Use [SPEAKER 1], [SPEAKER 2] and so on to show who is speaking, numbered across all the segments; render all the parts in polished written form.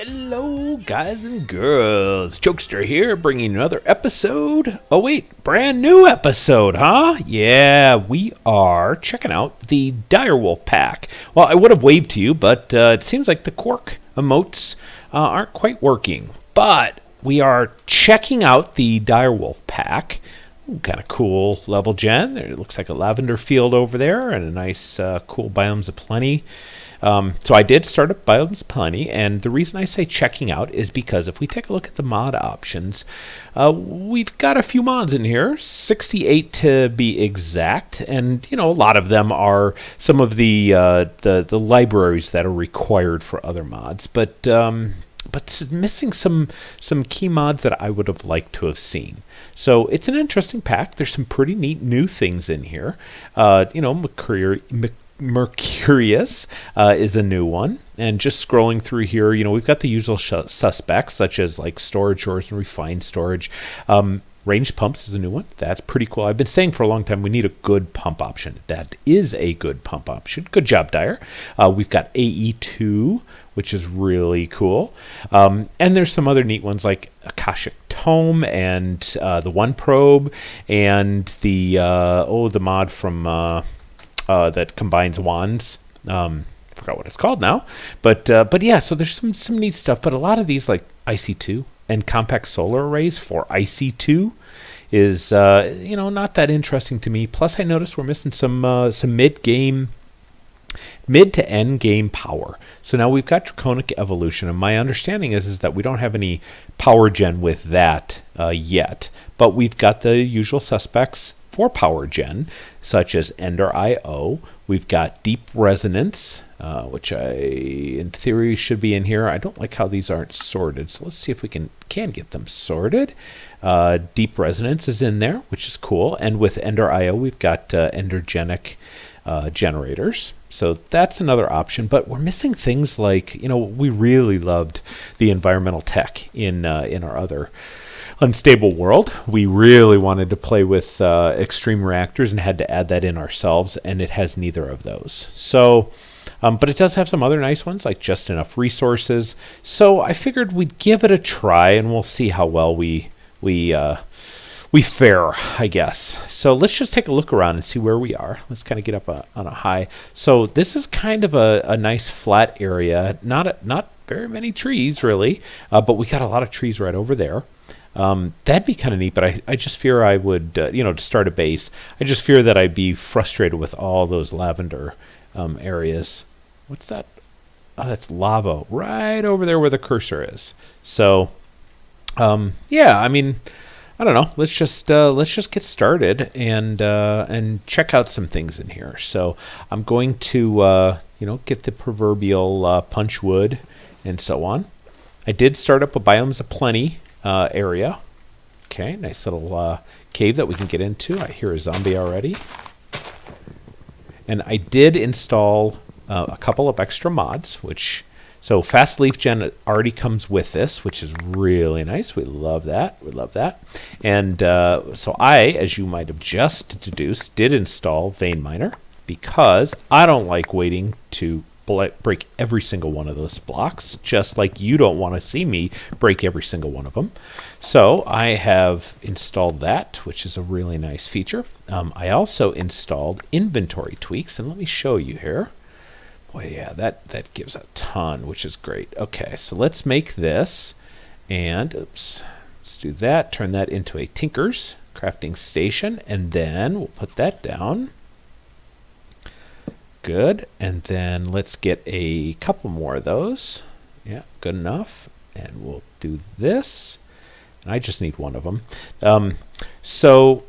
[SPEAKER 1] Hello, guys and girls. Jokester here, bringing another episode. Oh, wait, brand new episode, huh? Yeah, we are checking out the Direwolf pack. Well, I would have waved to you, but it seems like the Quark emotes aren't quite working. But we are checking out the Direwolf pack. Kind of cool level gen. It looks like a lavender field over there and a nice cool Biomes O Plenty. So I did start up Biomes O Plenty, and the reason I say checking out is because if we take a look at the mod options, we've got a few mods in here, 68 to be exact, and a lot of them are some of the libraries that are required for other mods, but missing some key mods that I would have liked to have seen. So it's an interesting pack. There's some pretty neat new things in here. Mercurius is a new one, and just scrolling through here, we've got the usual suspects such as like storage doors and refined storage. Ranged pumps is a new one. That's pretty cool. I've been saying for a long time we need a good pump option. That is a good pump option. Good job, Dyer. We've got AE2, which is really cool. And there's some other neat ones like Akashic Tome and the One Probe and the mod from that combines wands. Forgot what it's called now. But yeah, so there's some neat stuff. But a lot of these like IC2 and compact solar arrays for IC2 is not that interesting to me. Plus, I noticed we're missing some mid to end game power. So now we've got Draconic Evolution, and my understanding is that we don't have any power gen with that yet. But we've got the usual suspects for power gen, such as Ender IO. We've got Deep Resonance, which in theory should be in here. I don't like how these aren't sorted, so let's see if we can get them sorted. Deep Resonance is in there, which is cool. And with Ender IO, we've got Endergenic generators. So that's another option, but we're missing things like, we really loved the environmental tech in our other Unstable World. We really wanted to play with extreme reactors and had to add that in ourselves, and it has neither of those. So, but it does have some other nice ones, like Just Enough Resources. So I figured we'd give it a try, and we'll see how well we fare, I guess. So let's just take a look around and see where we are. Let's kind of get up on a high. So this is kind of a nice flat area. Not very many trees, really, but we got a lot of trees right over there. That'd be kind of neat, but I just fear I would, to start a base, I just fear that I'd be frustrated with all those lavender areas. What's that? Oh, that's lava right over there where the cursor is. So, yeah, I mean, I don't know. Let's just get started and check out some things in here. So I'm going to get the proverbial punch wood and so on. I did start up a Biomes O Plenty area. Okay, nice little cave that we can get into. I hear a zombie already. And I did install a couple of extra mods, so Fast Leaf Gen already comes with this, which is really nice. We love that. We love that. And so I, as you might have just deduced, did install Vein Miner because I don't like waiting to break every single one of those blocks, just like you don't want to see me break every single one of them. So I have installed that, which is a really nice feature. I also installed inventory tweaks, and let me show you here. Boy, yeah, that gives a ton, which is great. Okay, so let's make this, and oops, let's do that. Turn that into a Tinker's crafting station, and then we'll put that down. Good, and then let's get a couple more of those. Yeah, good enough. And we'll do this. And I just need one of them. So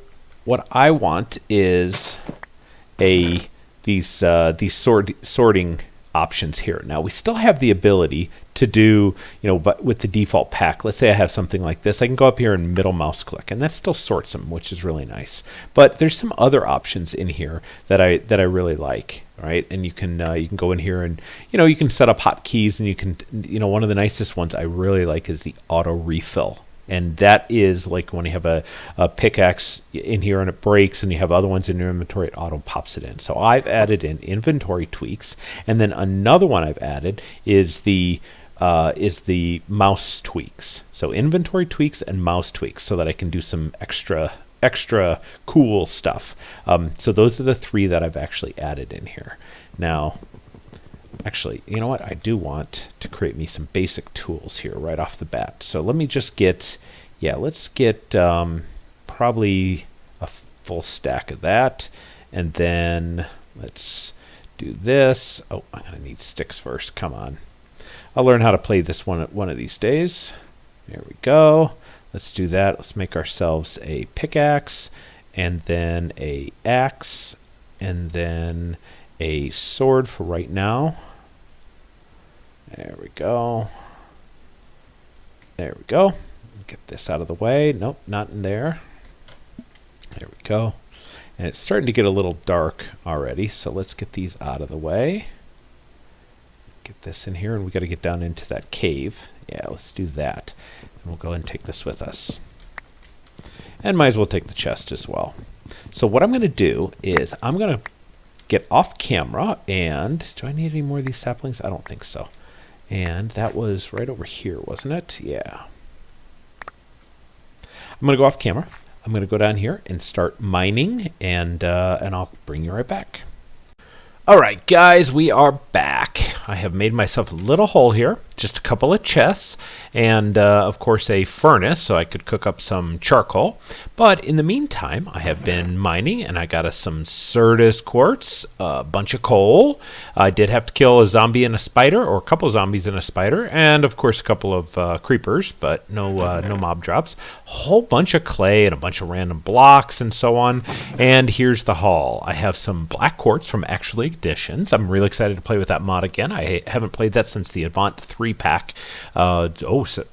[SPEAKER 1] what I want is these sorting options here. Now we still have the ability to do, but with the default pack, let's say I have something like this, I can go up here and middle mouse click, and that still sorts them, which is really nice. But there's some other options in here that I really like, right? And you can go in here and you can set up hotkeys, and you can one of the nicest ones I really like is the auto refill. And that is like when you have a pickaxe in here and it breaks and you have other ones in your inventory, it auto pops it in. So I've added in inventory tweaks. And then another one I've added is the is the mouse tweaks. So inventory tweaks and mouse tweaks, so that I can do some extra cool stuff. So those are the 3 that I've actually added in here. Now, actually, you know what? I do want to create me some basic tools here right off the bat. So let me just get, let's get probably a full stack of that. And then let's do this. Oh, I'm going to need sticks first. Come on. I'll learn how to play this one of these days. There we go. Let's do that. Let's make ourselves a pickaxe, and then a axe, and then a sword for right now. There we go. There we go. Get this out of the way. Nope, not in there. There we go. And it's starting to get a little dark already, so let's get these out of the way. Get this in here, and we got to get down into that cave. Yeah, let's do that. And we'll go ahead and take this with us. And might as well take the chest as well. So what I'm going to do is I'm going to get off camera, and do I need any more of these saplings? I don't think so. And that was right over here, wasn't it? Yeah. I'm going to go off camera. I'm going to go down here and start mining, and I'll bring you right back. All right, guys, we are back. I have made myself a little hole here, just a couple of chests, and of course a furnace so I could cook up some charcoal. But in the meantime, I have been mining, and I got us some Certus quartz, a bunch of coal. I did have to kill a zombie and a spider, or a couple of zombies and a spider, and of course a couple of creepers, but no mob drops. A whole bunch of clay and a bunch of random blocks and so on. And here's the haul. I have some black quartz from Actually Editions. I'm really excited to play with that mod again. I haven't played that since the Avant 3-pack,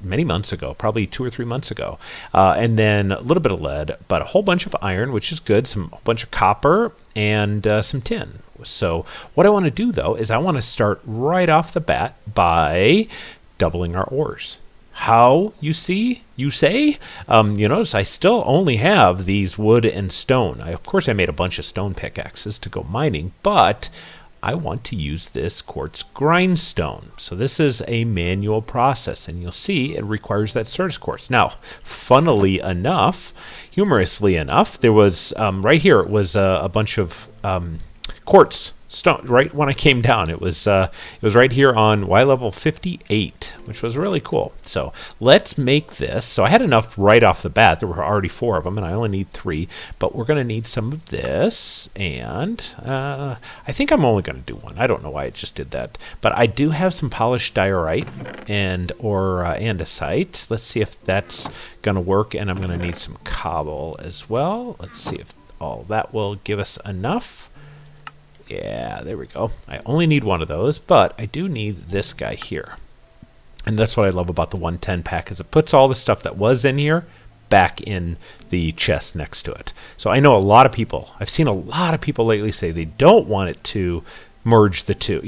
[SPEAKER 1] many months ago, probably 2 or 3 months ago. And then a little bit of lead, but a whole bunch of iron, which is good, a bunch of copper, and some tin. So what I want to do, though, is I want to start right off the bat by doubling our ores. How, you say? You notice I still only have these wood and stone. Of course, I made a bunch of stone pickaxes to go mining, but I want to use this quartz grindstone. So this is a manual process, and you'll see it requires that Certus quartz. Now, funnily enough, humorously enough, there was, right here, it was a bunch of quartz stone right when I came down. It was right here on Y level 58, which was really cool. So let's make this. So I had enough right off the bat. There were already 4 of them, and I only need 3. But we're going to need some of this, and I think I'm only going to do 1. I don't know why I just did that, but I do have some polished diorite and andesite. Let's see if that's going to work, and I'm going to need some cobble as well. Let's see if all that will give us enough. Yeah, there we go. I only need 1 of those, but I do need this guy here. And that's what I love about the 110 pack, is it puts all the stuff that was in here back in the chest next to it. So I know a lot of people, I've seen a lot of people lately say they don't want it to merge the two,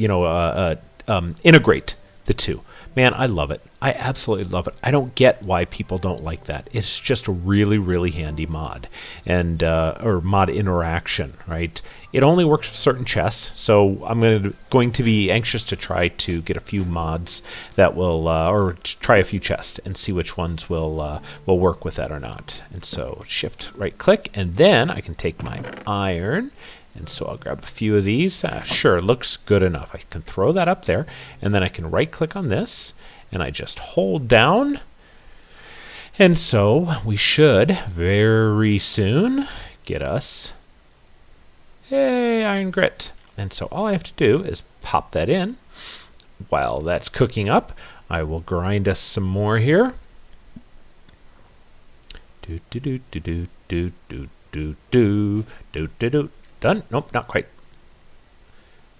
[SPEAKER 1] integrate the two. Man, I love it. I absolutely love it. I don't get why people don't like that. It's just a really, really handy mod, and or mod interaction, right? It only works with certain chests, so I'm going to be anxious to try to get a few mods that will, or try a few chests and see which ones will work with that or not. And so shift right click, and then I can take my iron. And so I'll grab a few of these. Sure, looks good enough. I can throw that up there, and then I can right-click on this, and I just hold down. And so we should very soon get us a iron grit. And so all I have to do is pop that in. While that's cooking up, I will grind us some more here. Do do do do do do do do do do do do. Done? Nope, not quite.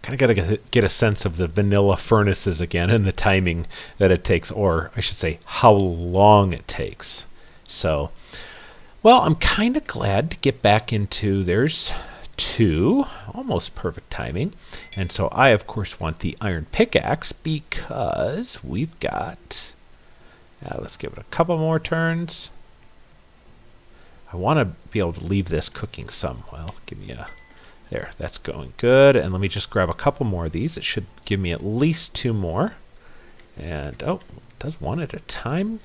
[SPEAKER 1] Kind of got to get a sense of the vanilla furnaces again and the timing that it takes, or I should say how long it takes. So, well, I'm kind of glad to get back into, there's 2, almost perfect timing. And so I, of course, want the iron pickaxe because we've got, let's give it a couple more turns. I want to be able to leave this cooking some. Well, give me a... There, that's going good. And let me just grab a couple more of these. It should give me at least 2 more. And, oh, it does one at a time.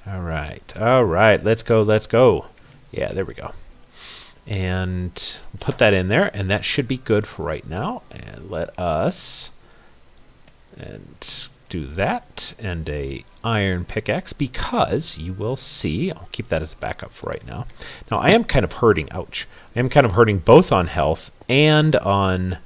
[SPEAKER 1] All right, let's go. Yeah, there we go. And put that in there, and that should be good for right now. And let us do that, and a iron pickaxe, because you will see, I'll keep that as a backup for right now. Now I am kind of hurting, ouch. I am kind of hurting both on health and on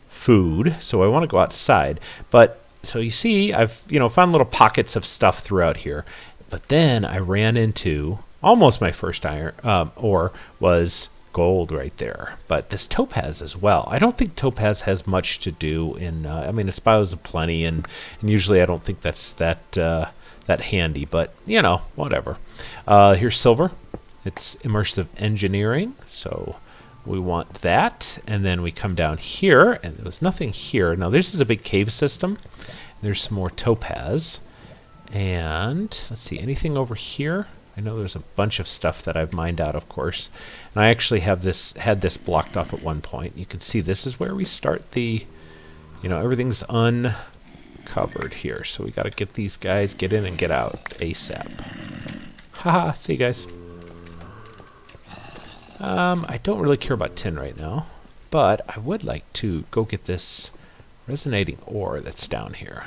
[SPEAKER 1] food, so I want to go outside. But so you see, I've found little pockets of stuff throughout here. But then I ran into almost my first iron ore was gold right there. But this topaz as well. I don't think topaz has much to do in. I mean, it's Biomes O Plenty, and usually I don't think that's that handy. But whatever. Here's silver. It's immersive engineering, so we want that. And then we come down here, and there was nothing here. Now this is a big cave system. There's some more topaz. And let's see, anything over here? I know there's a bunch of stuff that I've mined out, of course. And I actually had this blocked off at one point. You can see this is where we start the, everything's uncovered here. So we got to get these guys, get in and get out ASAP. Haha, see you guys. I don't really care about tin right now, but I would like to go get this resonating ore that's down here,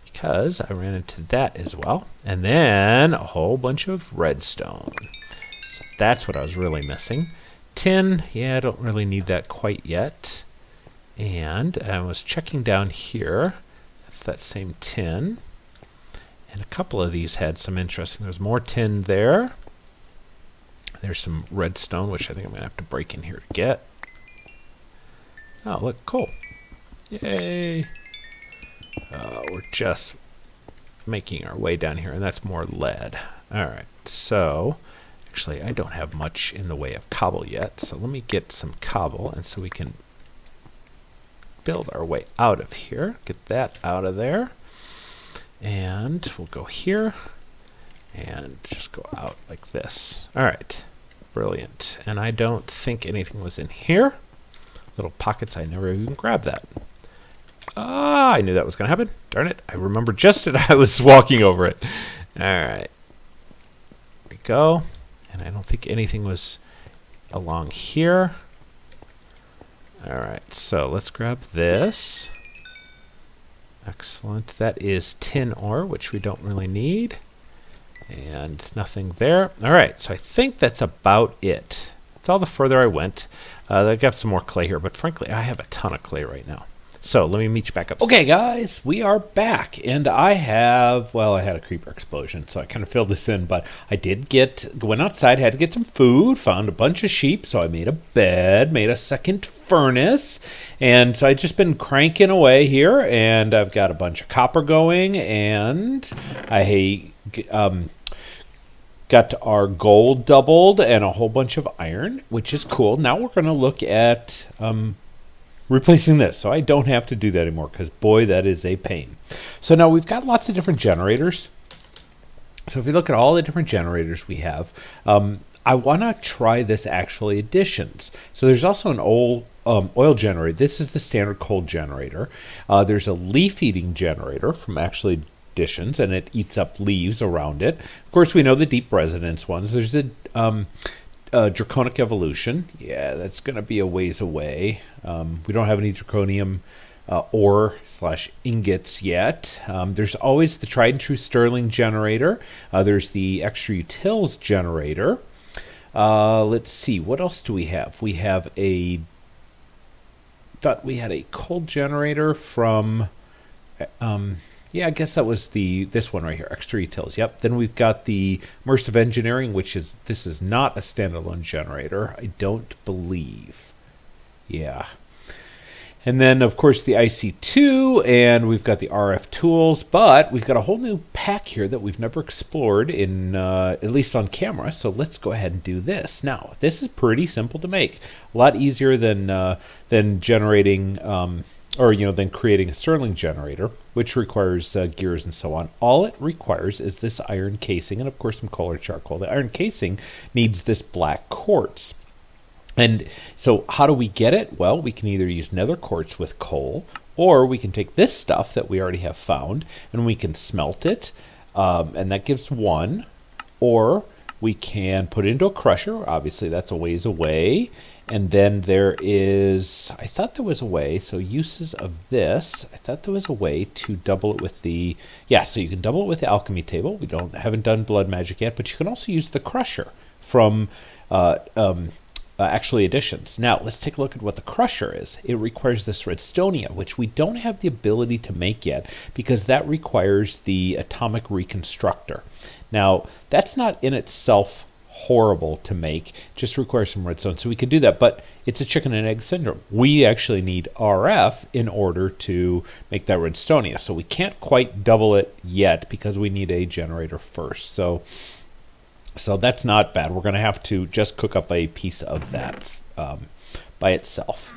[SPEAKER 1] because I ran into that as well. And then a whole bunch of redstone. So that's what I was really missing. Tin, yeah, I don't really need that quite yet. And I was checking down here. That's that same tin. And a couple of these had some interesting. There's more tin there. There's some redstone, which I think I'm going to have to break in here to get. Oh, look, coal. Yay! We're just making our way down here, and that's more lead. Alright, so actually I don't have much in the way of cobble yet, so let me get some cobble, and so we can build our way out of here. Get that out of there, and we'll go here and just go out like this. Alright, brilliant. And I don't think anything was in here. Little pockets, I never even grabbed that. Ah, I knew that was going to happen. Darn it. I remember just as I was walking over it. Alright. There we go. And I don't think anything was along here. Alright, so let's grab this. Excellent. That is tin ore, which we don't really need. And nothing there. Alright, so I think that's about it. That's all the further I went. I got some more clay here, but frankly, I have a ton of clay right now. So let me meet you back up. Okay, guys, we are back, and I had a creeper explosion, so I kind of filled this in, but I did went outside, had to get some food, found a bunch of sheep, so I made a bed, made a second furnace, and so I've just been cranking away here, and I've got a bunch of copper going, and I got our gold doubled and a whole bunch of iron, which is cool. Now we're going to look at replacing this, so I don't have to do that anymore, because boy, that is a pain. So now we've got lots of different generators. So if you look at all the different generators we have, I want to try this actually additions. So there's also an oil generator. This is the standard coal generator. There's a leaf eating generator from actually additions, and it eats up leaves around it. Of course, we know the deep resonance ones. There's a draconic evolution. Yeah, that's going to be a ways away. We don't have any draconium ore / ingots yet. There's always the tried and true Sterling generator. There's the extra utils generator. Let's see, what else do we have? We have thought we had a coal generator from yeah, I guess that was this one right here, extra utils. Yep. Then we've got the immersive engineering, this is not a standalone generator, I don't believe. Yeah. And then, of course, the IC2, and we've got the RF tools, but we've got a whole new pack here that we've never explored, at least on camera, so let's go ahead and do this. Now, this is pretty simple to make. A lot easier than generating, than creating a Sterling generator, which requires gears and so on. All it requires is this iron casing, and of course some coal or charcoal. The iron casing needs this black quartz. And so how do we get it? Well, we can either use nether quartz with coal, or we can take this stuff that we already have found and we can smelt it, and that gives 1. Or we can put it into a crusher. Obviously, that's a ways away. And then there is, I thought there was a way, so uses of this, I thought there was a way to double it with the, yeah, so you can double it with the alchemy table. We haven't done blood magic yet, but you can also use the crusher from actually additions. Now, let's take a look at what the crusher is. It requires this redstonia, which we don't have the ability to make yet because that requires the atomic reconstructor. Now, that's not in itself horrible to make, just requires some redstone, so we could do that, but it's a chicken and egg syndrome. We actually need RF in order to make that redstonia, so we can't quite double it yet because we need a generator first. So that's not bad. We're going to have to just cook up a piece of that by itself.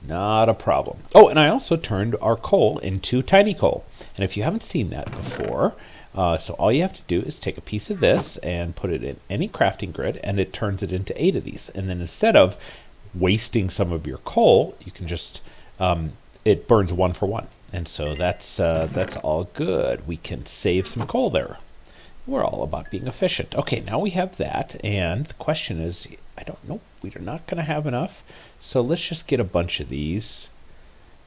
[SPEAKER 1] Not a problem. Oh, and I also turned our coal into tiny coal. And if you haven't seen that before, so all you have to do is take a piece of this and put it in any crafting grid, and it turns it into 8 of these. And then instead of wasting some of your coal, you can just, it burns 1 for 1. And so that's all good. We can save some coal there. We're all about being efficient. Okay, now we have that, and the question is, I don't know, we're not going to have enough, so let's just get a bunch of these,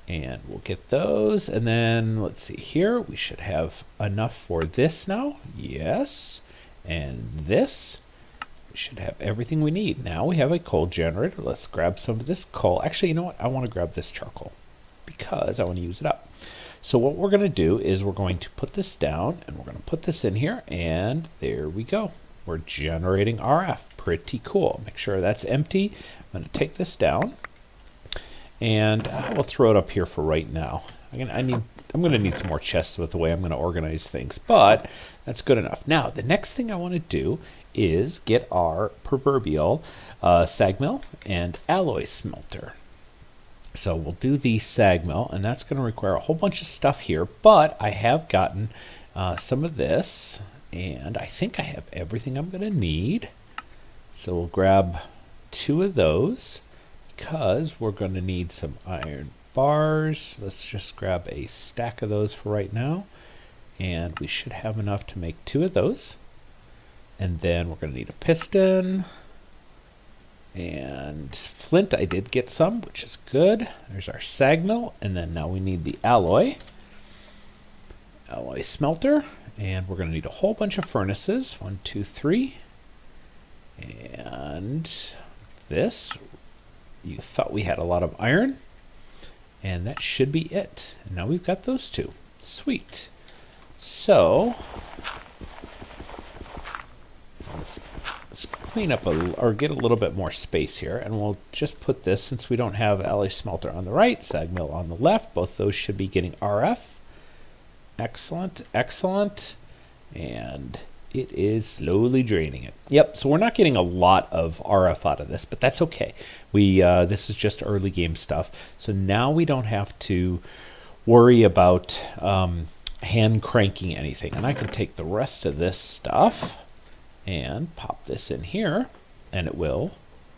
[SPEAKER 1] and we'll get those, and then let's see here, we should have enough for this now, yes, and this, we should have everything we need. Now we have a coal generator. Let's grab some of this coal. Actually, you know what, I want to grab this charcoal, because I want to use it up. So what we're going to do is we're going to put this down, and we're going to put this in here, and there we go. We're generating RF. Pretty cool. Make sure that's empty. I'm going to take this down, and I will throw it up here for right now. I'm going to need some more chests with the way I'm going to organize things, but that's good enough. Now, the next thing I want to do is get our proverbial sag mill and alloy smelter. So we'll do the sag mill, and that's going to require a whole bunch of stuff here, but I have gotten some of this, and I think I have everything I'm going to need. So we'll grab 2 of those, because we're going to need some iron bars. Let's just grab a stack of those for right now, and we should have enough to make 2 of those. And then we're going to need a piston. And flint, I did get some, which is good. There's our sag mill, and then now we need the alloy smelter, and we're going to need a whole bunch of furnaces. 1, 2, 3, and this. You thought we had a lot of iron, and that should be it. And now we've got those 2. Sweet. So let's clean up or get a little bit more space here, and we'll just put this, since we don't have alloy smelter on the right, sag mill on the left. Both those should be getting RF. Excellent, excellent. And it is slowly draining it. Yep, so we're not getting a lot of RF out of this, but that's okay. This is just early game stuff, so now we don't have to worry about hand cranking anything. And I can take the rest of this stuff and pop this in here, and it will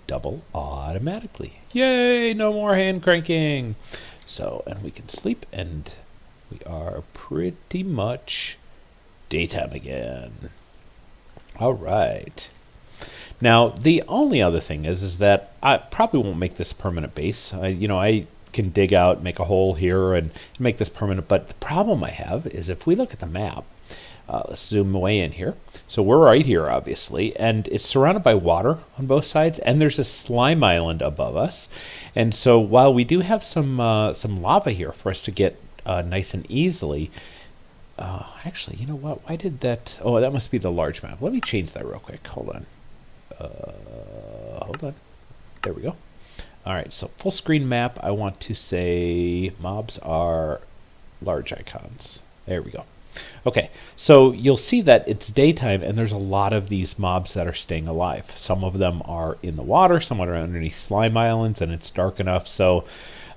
[SPEAKER 1] double automatically. Yay, no more hand cranking. So, and we can sleep, and we are pretty much daytime again. All right. Now, the only other thing is that I probably won't make this permanent base. I can dig out, make a hole here, and make this permanent, but the problem I have is if we look at the map, let's zoom way in here. So we're right here, obviously, and it's surrounded by water on both sides, and there's a slime island above us. And so while we do have some lava here for us to get nice and easily, actually, you know what? Why did that? Oh, that must be the large map. Let me change that real quick. Hold on. Hold on. There we go. All right, so full screen map. I want to say mobs are large icons. There we go. Okay, so you'll see that it's daytime, and there's a lot of these mobs that are staying alive. Some of them are in the water, some are underneath slime islands, and it's dark enough. So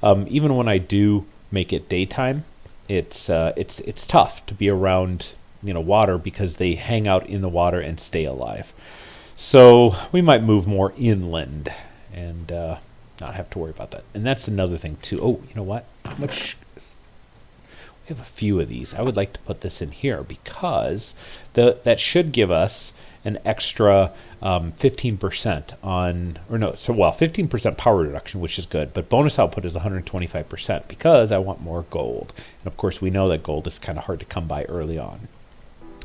[SPEAKER 1] even when I do make it daytime, it's tough to be around water, because they hang out in the water and stay alive. So we might move more inland and not have to worry about that. And that's another thing too. Oh, you know what? How much? We have a few of these. I would like to put this in here because that should give us an extra 15% on, or no, so well, 15% power reduction, which is good, but bonus output is 125% because I want more gold. And of course, we know that gold is kind of hard to come by early on.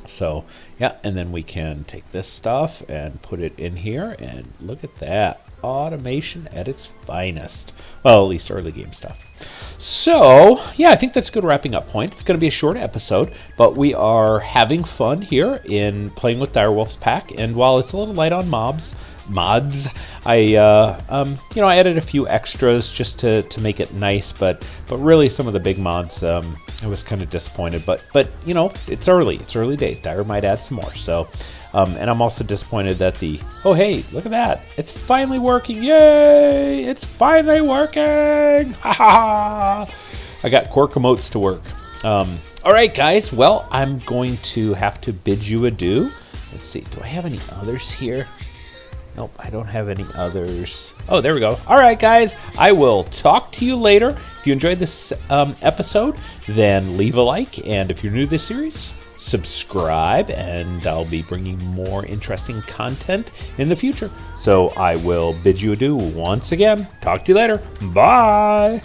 [SPEAKER 1] So yeah, and then we can take this stuff and put it in here, and look at that. Automation at its finest. Well, at least early game stuff. So yeah, I think that's a good wrapping up point. It's going to be a short episode, but we are having fun here in playing with Direwolf's pack. And while it's a little light on mods, I I added a few extras just to make it nice. But really, some of the big mods, I was kind of disappointed. But you know, it's early days. Dire might add some more. So. And I'm also disappointed that oh hey, look at that. It's finally working. Yay! It's finally working! Ha ha! I got Quark emotes to work. Alright guys, well, I'm going to have to bid you adieu. Let's see, do I have any others here? Nope, I don't have any others. Oh, there we go. Alright guys, I will talk to you later. If you enjoyed this episode, then leave a like. And if you're new to this series, subscribe, and I'll be bringing more interesting content in the future. So I will bid you adieu once again. Talk to you later. Bye.